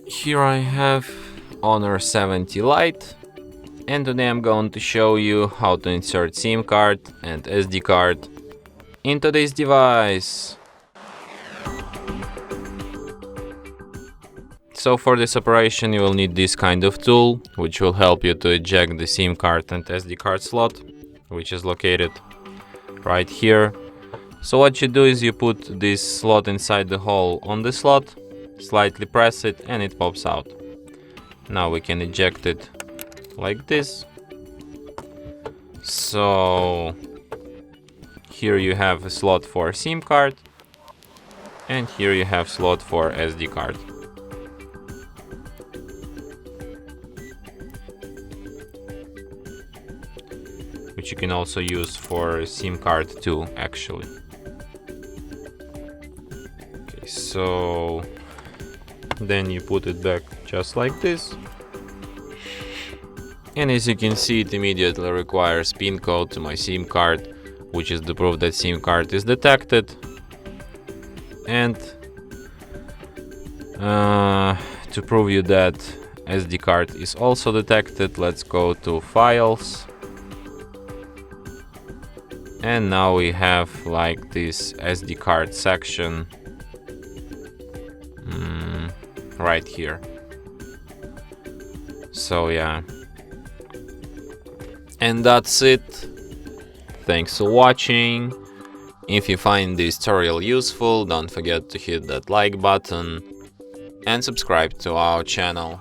Here I have Honor 70 Lite, and today I'm going to show you how to insert SIM card and SD card into this device. So for this operation you will need this kind of tool, which will help you to eject the SIM card and SD card slot, which is located right here. So what you do is you put this slot inside the hole on the slot, slightly press it and it pops out. Now we can eject it like this. So here you have a slot for SIM card and here you have slot for SD card. Which you can also use for SIM card too, actually. Okay, so then you put it back just like this. And as you can see, it immediately requires PIN code to my SIM card, which is the proof that SIM card is detected. And to prove you that SD card is also detected, let's go to Files. And now we have like this SD card section right here. So yeah. And that's it. Thanks for watching. If you find this tutorial useful, don't forget to hit that like button and subscribe to our channel.